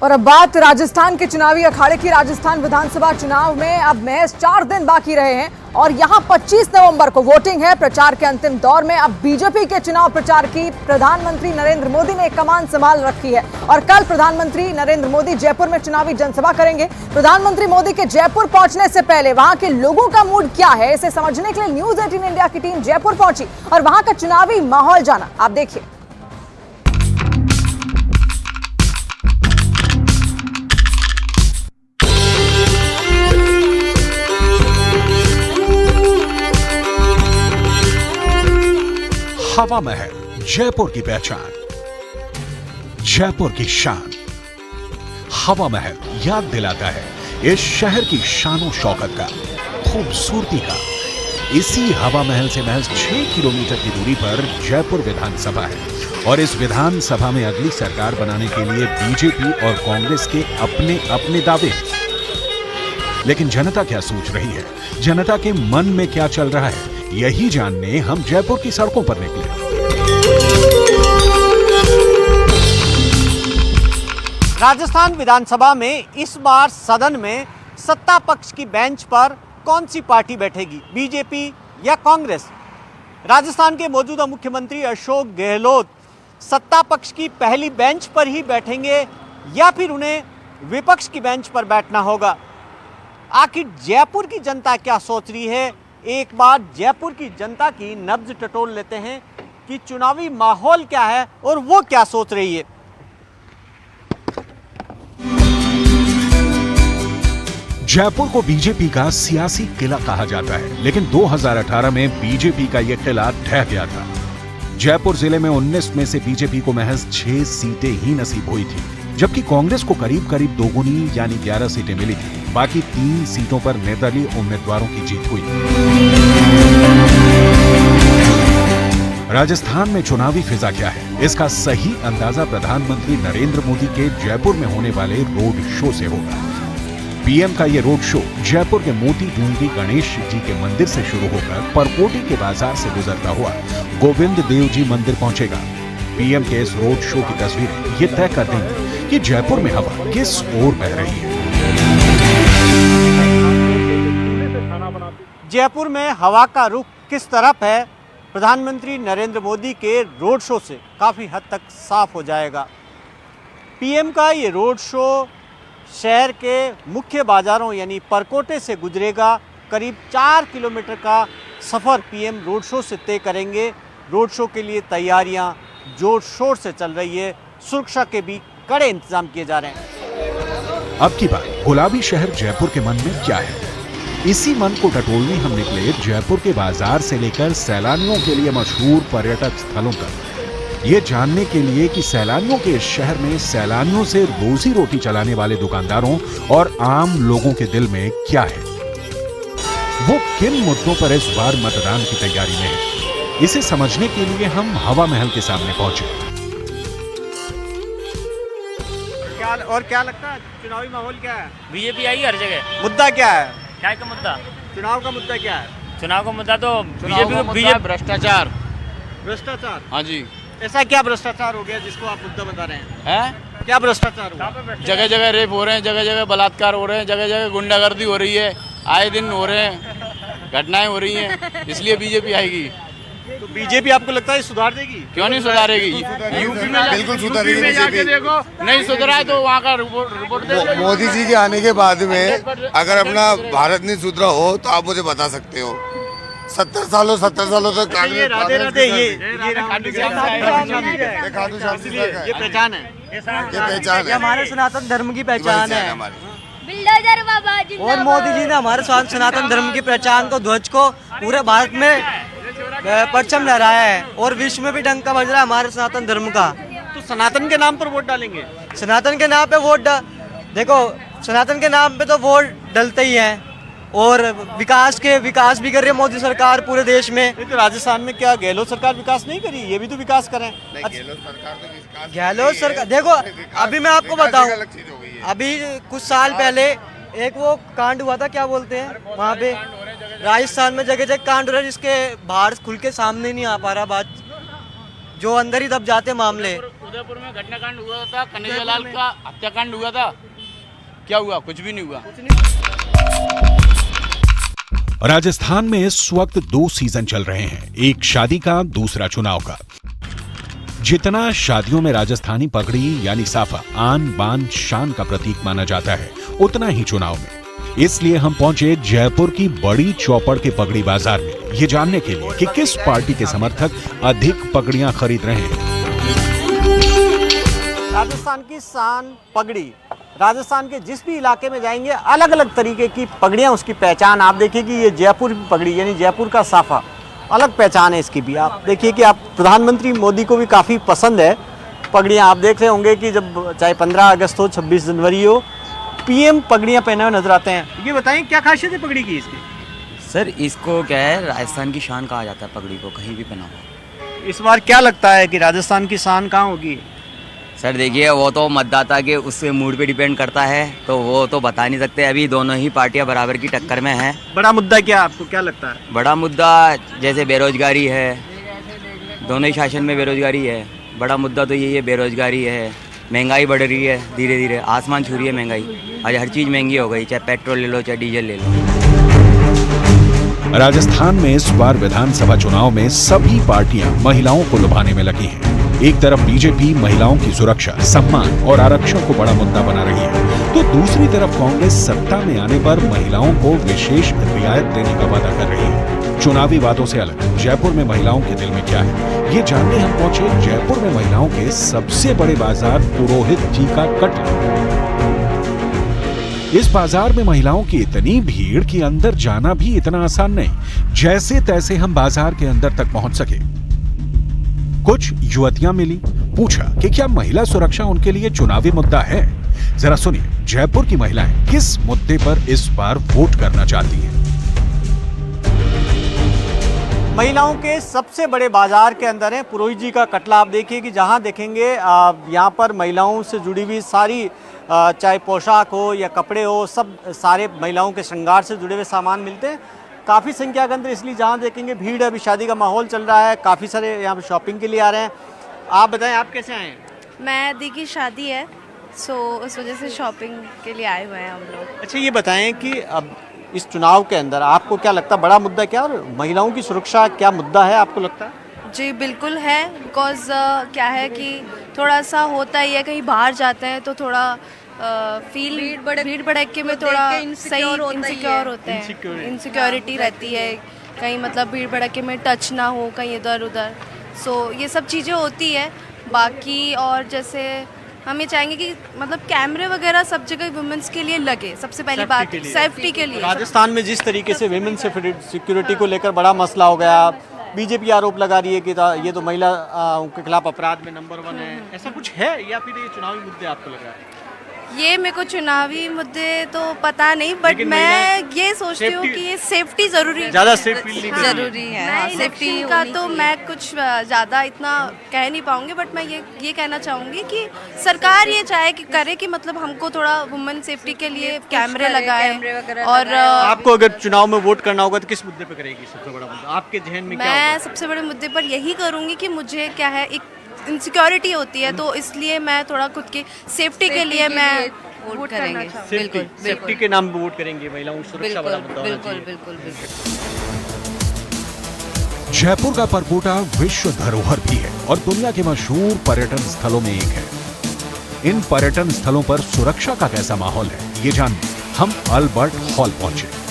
और अब बात राजस्थान के चुनावी अखाड़े की। राजस्थान विधानसभा चुनाव में अब महज 4 दिन बाकी रहे हैं और यहां 25 नवंबर को वोटिंग है। प्रचार के अंतिम दौर में अब बीजेपी के चुनाव प्रचार की प्रधानमंत्री नरेंद्र मोदी ने कमान संभाल रखी है और कल प्रधानमंत्री नरेंद्र मोदी जयपुर में चुनावी जनसभा करेंगे। प्रधानमंत्री मोदी के जयपुर पहुंचने से पहले वहां के लोगों का मूड क्या है, इसे समझने के लिए न्यूज 18 इंडिया की टीम जयपुर पहुंची और वहां का चुनावी माहौल जाना। आप देखिए। हवा महल जयपुर की पहचान, जयपुर की शान। हवा महल याद दिलाता है इस शहर की शानो शौकत का, खूबसूरती का। इसी हवा महल से महज 6 किलोमीटर की दूरी पर जयपुर विधानसभा है और इस विधानसभा में अगली सरकार बनाने के लिए बीजेपी और कांग्रेस के अपने अपने दावे हैं। लेकिन जनता क्या सोच रही है, जनता के मन में क्या चल रहा है, यही जानने हम जयपुर की सड़कों पर निकले। राजस्थान विधानसभा में इस बार सदन में सत्ता पक्ष की बेंच पर कौन सी पार्टी बैठेगी, बीजेपी या कांग्रेस? राजस्थान के मौजूदा मुख्यमंत्री अशोक गहलोत सत्ता पक्ष की पहली बेंच पर ही बैठेंगे या फिर उन्हें विपक्ष की बेंच पर बैठना होगा? आखिर जयपुर की जनता क्या सोच रही है, एक बार जयपुर की जनता की नब्ज टटोल लेते हैं कि चुनावी माहौल क्या है और वो क्या सोच रही है। जयपुर को बीजेपी का सियासी किला कहा जाता है, लेकिन 2018 में बीजेपी का यह किला ढह गया था। जयपुर जिले में 19 में से बीजेपी को महज 6 सीटें ही नसीब हुई थी, जबकि कांग्रेस को करीब करीब दोगुनी यानी 11 सीटें मिली थी। बाकी 3 सीटों पर निर्दलीय उम्मीदवारों की जीत हुई। राजस्थान में चुनावी फिजा क्या है, इसका सही अंदाजा प्रधानमंत्री नरेंद्र मोदी के जयपुर में होने वाले रोड शो से होगा। पीएम का ये रोड शो जयपुर के मोती डूंगरी गणेश जी के मंदिर से शुरू होकर परकोटी के बाजार से गुजरता हुआ गोविंद देव जी मंदिर पहुंचेगा। पीएम के इस रोड शो की तस्वीरें ये तय कर देंगी कि जयपुर में हवा किस ओर बह रही है। जयपुर में हवा का रुख किस तरफ है, प्रधानमंत्री नरेंद्र मोदी के रोड शो से काफ़ी हद तक साफ हो जाएगा। पीएम का ये रोड शो शहर के मुख्य बाजारों यानी परकोटे से गुजरेगा। करीब 4 किलोमीटर का सफ़र पीएम रोड शो से तय करेंगे। रोड शो के लिए तैयारियां जोर शोर से चल रही है, सुरक्षा के भी कड़े इंतजाम किए जा रहे हैं। अब की बात गुलाबी शहर जयपुर के मन में क्या है, इसी मन को टटोलने हम निकले जयपुर के बाजार से लेकर सैलानियों के लिए मशहूर पर्यटक स्थलों तक, ये जानने के लिए कि सैलानियों के इस शहर में सैलानियों से रोजी रोटी चलाने वाले दुकानदारों और आम लोगों के दिल में क्या है, वो किन मुद्दों पर इस बार मतदान की तैयारी में है। इसे समझने के लिए हम हवा महल के सामने पहुंचे। और क्या लगता है चुनावी माहौल क्या है? बीजेपी आई हर जगह। मुद्दा क्या है? क्या का मुद्दा? चुनाव का मुद्दा क्या है? चुनाव का मुद्दा तो बीजेपी भ्रष्टाचार। हाँ जी। ऐसा क्या भ्रष्टाचार हो गया जिसको आप मुद्दा बता रहे हैं? क्या भ्रष्टाचार हुआ? जगह जगह रेप हो रहे हैं, जगह जगह बलात्कार हो रहे हैं, जगह जगह गुंडागर्दी हो रही है, आए दिन हो रहे हैं, घटनाएं हो रही हैं, इसलिए बीजेपी आएगी। तो बीजेपी आपको लगता है सुधार देगी? क्यों नहीं सुधारेगी? यूपी में बिल्कुल सुधारेगी बीजेपी। देखो नहीं सुधरा है तो वहाँ का रिपोर्ट दे। मोदी जी के आने के बाद में अगर अपना भारत नहीं सुधरा हो तो आप मुझे बता सकते हो। 70 सालों तक ये राधे राधे ये पहचान है, ये पहचान है, हमारे सनातन धर्म की पहचान है। बिल्डोजर बाबा जिंदाबाद। और मोदी जी ने हमारे सनातन धर्म की पहचान को, ध्वज को पूरे भारत में परचम लहराया है और विश्व में भी डंका बज रहा है हमारे सनातन धर्म का। तो सनातन के नाम पर वोट डालेंगे? सनातन के नाम पे वोट देखो, सनातन के नाम पे तो वोट डलते ही हैं और विकास भी कर रही है मोदी सरकार पूरे देश में। तो राजस्थान में क्या गहलोत सरकार विकास नहीं करी? ये भी तो विकास करें। गहलोत सरकार देखो, अभी मैं आपको बताऊं, अभी कुछ साल पहले एक वो कांड हुआ था, क्या बोलते हैं वहाँ पे राजस्थान में जगह जगह कांड हो रहा है जिसके बाहर खुल के सामने नहीं आ पा रहा बात, जो अंदर ही दब जाते मामले। उदयपुर में घटनाकांड हुआ था, कन्हैया लाल का हत्याकांड हुआ था, क्या हुआ? कुछ भी नहीं हुआ। राजस्थान में इस वक्त 2 सीजन चल रहे हैं, एक शादी का, दूसरा चुनाव का। जितना शादियों में राजस्थानी पगड़ी यानी साफा आन बान शान का प्रतीक माना जाता है, उतना ही चुनाव में। इसलिए हम पहुंचे जयपुर की बड़ी चौपड़ के पगड़ी बाजार में, ये जानने के लिए कि किस पार्टी के समर्थक अधिक पगड़ियां खरीद रहे हैं। राजस्थान की शान पगड़ी, राजस्थान के जिस भी इलाके में जाएंगे अलग अलग तरीके की पगड़ियाँ, उसकी पहचान आप देखिए कि ये जयपुर की पगड़ी यानी जयपुर का साफा, अलग पहचान है इसकी भी। आप देखिए कि आप प्रधानमंत्री मोदी को भी काफ़ी पसंद है पगड़ियाँ। आप देख रहे होंगे कि जब चाहे 15 अगस्त हो, 26 जनवरी हो, पीएम पगड़ियाँ पहने हुए नजर आते हैं। ये बताएं क्या खासियत है पगड़ी की इसकी? सर इसको क्या है, राजस्थान की शान कहा जाता है पगड़ी को, कहीं भी पहना हो। इस बार क्या लगता है कि राजस्थान की शान कहाँ होगी? सर देखिए वो तो मतदाता के उससे मूड पे डिपेंड करता है, तो वो तो बता नहीं सकते। अभी दोनों ही पार्टियां बराबर की टक्कर में हैं। बड़ा मुद्दा क्या आपको क्या लगता है? बड़ा मुद्दा जैसे बेरोजगारी है, दोनों ही शासन में बेरोजगारी है। बड़ा मुद्दा तो यही है, बेरोजगारी है, महंगाई बढ़ रही है, धीरे धीरे आसमान छू रही है महंगाई। आज हर चीज़ महंगी हो गई, चाहे पेट्रोल ले लो चाहे डीजल ले लो। राजस्थान में इस बार विधानसभा चुनाव में सभी पार्टियां महिलाओं को लुभाने में लगी हैं। एक तरफ बीजेपी महिलाओं की सुरक्षा, सम्मान और आरक्षण को बड़ा मुद्दा बना रही है, तो दूसरी तरफ कांग्रेस सत्ता में आने पर महिलाओं को विशेष रियायत देने का वादा कर रही है। चुनावी वादों से अलग जयपुर में महिलाओं के दिल में क्या है, ये जानने हम पहुंचे जयपुर में महिलाओं के सबसे बड़े बाजार पुरोहित जी का कटरा। इस बाजार में महिलाओं की इतनी भीड़ कि अंदर जाना भी इतना आसान नहीं। जैसे तैसे हम बाजार के अंदर तक पहुंच सके। कुछ युवतियां मिली, पूछा कि क्या महिला सुरक्षा उनके लिए चुनावी मुद्दा है। जरा सुनिए जयपुर की महिलाएं किस मुद्दे पर इस बार वोट करना चाहती हैं। महिलाओं के सबसे बड़े बाजार के अंदर है पुरोहित जी का कटला। आप देखिए कि जहां देखेंगे यहाँ पर महिलाओं से जुड़ी हुई सारी चाहे पोशाक हो या कपड़े हो, सब सारे महिलाओं के श्रृंगार से जुड़े हुए सामान मिलते हैं। काफ़ी संख्या के अंदर, इसलिए जहाँ देखेंगे भीड़ है। अभी शादी का माहौल चल रहा है, काफ़ी सारे यहाँ पे शॉपिंग के लिए आ रहे हैं। आप बताएं आप कैसे आए हैं? मैं दी की शादी है, सो उस वजह से शॉपिंग के लिए आए हुए हैं हम लोग। अच्छा ये बताएं कि अब इस चुनाव के अंदर आपको क्या लगता है बड़ा मुद्दा क्या, और महिलाओं की सुरक्षा क्या मुद्दा है आपको लगता है? जी बिल्कुल है, बिकॉज क्या है कि थोड़ा सा होता ही है, कहीं बाहर जाते हैं तो थोड़ा भीड़ भड़के में थोड़ा सही इनसिक्योर होते हैं, इनसिक्योरिटी रहती है, कहीं मतलब भीड़ भड़के में टच ना हो कहीं इधर उधर। सो ये सब चीज़ें होती है। बाकी और जैसे हम ये चाहेंगे कि मतलब कैमरे वगैरह सब जगह वुमेन्स के लिए लगे, सबसे पहली बात सेफ्टी के लिए। राजस्थान में जिस तरीके से वुमेन सिक्योरिटी को लेकर बड़ा मसला हो गया, बीजेपी आरोप लगा रही है कि ये तो महिला के खिलाफ अपराध में नंबर 1 है, ऐसा कुछ है या फिर ये चुनावी मुद्दे आपको लग रहा है? ये मेरे को चुनावी मुद्दे तो पता नहीं, बट मैं ये सोचती हूँ कि ये सेफ्टी जरूरी ज़्यादा सेफ्टी जरूरी है। हाँ, सेफ्टी का तो मैं कुछ ज़्यादा इतना कह नहीं पाऊंगी, बट मैं ये कहना चाहूँगी कि सरकार ये चाहे कि करे कि मतलब हमको थोड़ा वुमेन सेफ्टी के लिए कैमरे लगाए। और आपको अगर चुनाव में वोट करना होगा तो किस मुद्दे पे करेगी? सबसे बड़ा मुद्दा आपके जहन में क्या होगा? मैं सबसे बड़े मुद्दे पर यही करूँगी कि मुझे क्या है, एक इनसिक्योरिटी होती है, तो इसलिए मैं थोड़ा खुद की सेफ्टी के लिए मैं वोट करेंगे। बिल्कुल सेफ्टी के नाम पे वोट करेंगे, महिलाओं की सुरक्षा बड़ा मुद्दा होना चाहिए। बिल्कुल। जयपुर का परकोटा विश्व धरोहर भी है और दुनिया के मशहूर पर्यटन स्थलों में एक है। इन पर्यटन स्थलों पर सुरक्षा का कैसा माहौल है, ये जानने हम अल्बर्ट हॉल पहुंचे।